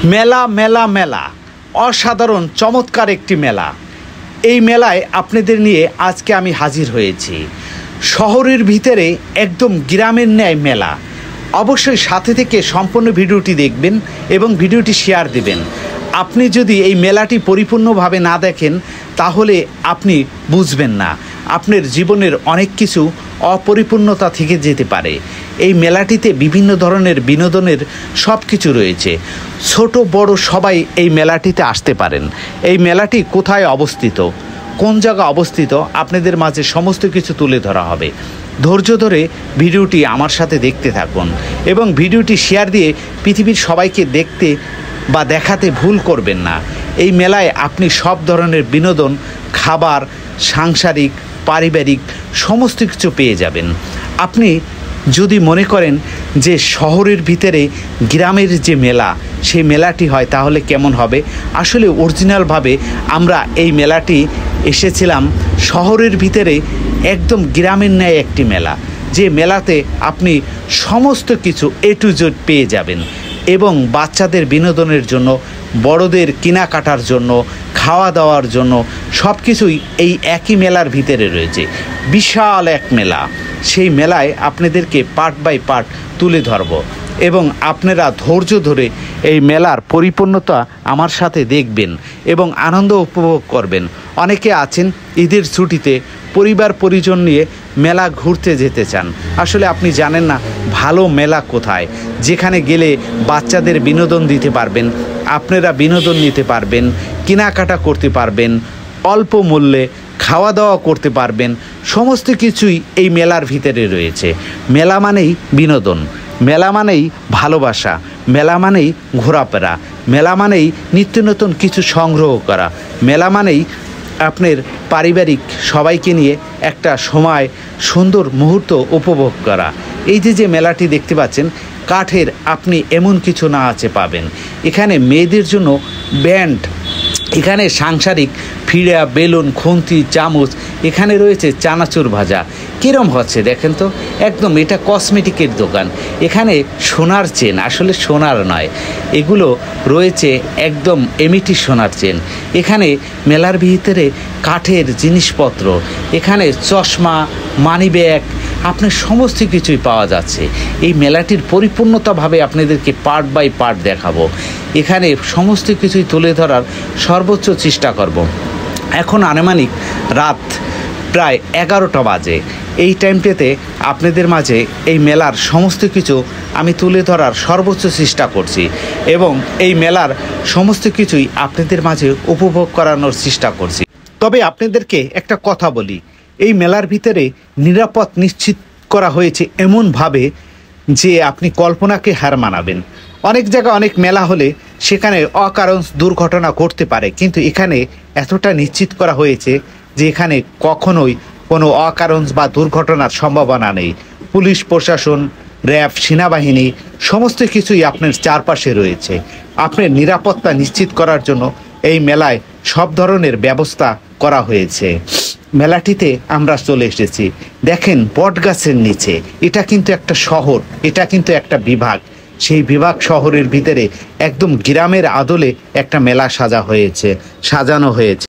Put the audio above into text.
মেলা মেলা মেলা অসাধারণ চমৎকার একটি মেলা। এই মেলায় আপনাদের নিয়ে আজকে আমি হাজির হয়েছি। শহরের ভিতরে একদম গ্রামের ন্যায় মেলা। অবশ্যই সাথে থেকে সম্পূর্ণ ভিডিওটি দেখবেন এবং ভিডিওটি শেয়ার দেবেন। আপনি যদি এই মেলাটি পরিপূর্ণভাবে না দেখেন তাহলে আপনি বুঝবেন না, আপনার জীবনের অনেক কিছু অপরিপূর্ণতা থেকে যেতে পারে। এই মেলাটিতে বিভিন্ন ধরনের বিনোদনের সব কিছু রয়েছে। ছোট বড় সবাই এই মেলাটিতে আসতে পারেন। এই মেলাটি কোথায় অবস্থিত, কোন জায়গায় অবস্থিত, আপনাদের মাঝে সমস্ত কিছু তুলে ধরা হবে। ধৈর্য ধরে ভিডিওটি আমার সাথে দেখতে থাকুন এবং ভিডিওটি শেয়ার দিয়ে পৃথিবীর সবাইকে দেখতে বা দেখাতে ভুল করবেন না। এই মেলায় আপনি সব ধরনের বিনোদন, খাবার, সাংসারিক, পারিবারিক সমস্ত কিছু পেয়ে যাবেন। আপনি যদি মনে করেন যে শহরের ভিতরে গ্রামের যে মেলা, সেই মেলাটি হয় তাহলে কেমন হবে, আসলে অরিজিনালভাবে আমরা এই মেলাটি এসেছিলাম শহরের ভিতরে একদম গ্রামের ন্যায় একটি মেলা, যে মেলাতে আপনি সমস্ত কিছু এ টু জেড পেয়ে যাবেন এবং বাচ্চাদের বিনোদনের জন্য, বড়দের কেনাকাটার জন্য, খাওয়া দাওয়ার জন্য সব কিছুই এই একই মেলার ভিতরে রয়েছে। বিশাল এক মেলা। সেই মেলায় আপনাদেরকে পার্ট বাই পার্ট তুলে ধরব এবং আপনারা ধৈর্য ধরে এই মেলার পরিপূর্ণতা আমার সাথে দেখবেন এবং আনন্দ উপভোগ করবেন। অনেকে আছেন ঈদের ছুটিতে পরিবার পরিজন নিয়ে মেলা ঘুরতে যেতে চান। আসলে আপনি জানেন না ভালো মেলা কোথায়, যেখানে গেলে বাচ্চাদের বিনোদন দিতে পারবেন, আপনারা বিনোদন নিতে পারবেন, কেনাকাটা করতে পারবেন, অল্প মূল্যে খাওয়া দাওয়া করতে পারবেন। সমস্ত কিছুই এই মেলার ভিতরে রয়েছে। মেলা মানেই বিনোদন, মেলা মানেই ভালোবাসা, মেলা মানেই ঘোরাফেরা, মেলা মানেই নিত্য নতুন কিছু সংগ্রহ করা, মেলা মানেই আপনার পারিবারিক সবাইকে নিয়ে একটা সময়, সুন্দর মুহূর্ত উপভোগ করা। এই যে মেলাটি দেখতে পাচ্ছেন কাঠের, আপনি এমন কিছু না আছে পাবেন। এখানে মেয়েদের জন্য ব্যান্ড, এখানে সাংসারিক ফিড়া, বেলুন, খুন্তি, চামচ, এখানে রয়েছে চানাচুর ভাজা। কীরম হচ্ছে দেখেন তো, একদম এটা কসমেটিকের দোকান। এখানে সোনার চেন, আসলে সোনার নয়, এগুলো রয়েছে একদম এমিটি সোনার চেন। এখানে মেলার ভিতরে কাঠের জিনিসপত্র, এখানে চশমা, মানিব্যাগ, আপনার সমস্ত কিছুই পাওয়া যাচ্ছে। এই মেলাটির পরিপূর্ণতাভাবে আপনাদেরকে পার্ট বাই পার্ট দেখাবো। এখানে সমস্ত কিছুই তুলে ধরার সর্বোচ্চ চেষ্টা করব। এখন আনুমানিক রাত প্রায় 11টা বাজে। এই টাইমটাতে আপনাদের মাঝে এই মেলার সমস্ত কিছু আমি তুলে ধরার সর্বোচ্চ চেষ্টা করছি এবং এই মেলার সমস্ত কিছুই আপনাদের মাঝে উপভোগ করানোর চেষ্টা করছি। তবে আপনাদেরকে একটা কথা বলি, এই মেলার ভিতরে নিরাপদ নিশ্চিত করা হয়েছে এমনভাবে যে আপনি কল্পনাকে হার মানাবেন। অনেক জায়গায় অনেক মেলা হলে সেখানে অকারণ দুর্ঘটনা ঘটতে পারে, কিন্তু এখানে এতটা নিশ্চিত করা হয়েছে যে এখানে কখনোই কোনো অকারণ বা দুর্ঘটনার সম্ভাবনা নেই। পুলিশ প্রশাসন, র্যাব, সেনাবাহিনী সমস্ত কিছুই আপনার চারপাশে রয়েছে। আপনার নিরাপত্তা নিশ্চিত করার জন্য এই মেলায় সব ধরনের ব্যবস্থা করা হয়েছে। মেলাটিতে আমরা চলে এসেছি, দেখেন বটগাছের নিচে। এটা কিন্তু একটা শহর, এটা কিন্তু একটা বিভাগ। সেই বিভাগ শহরের ভিতরে একদম গ্রামের আদলে একটা মেলা সাজানো হয়েছে।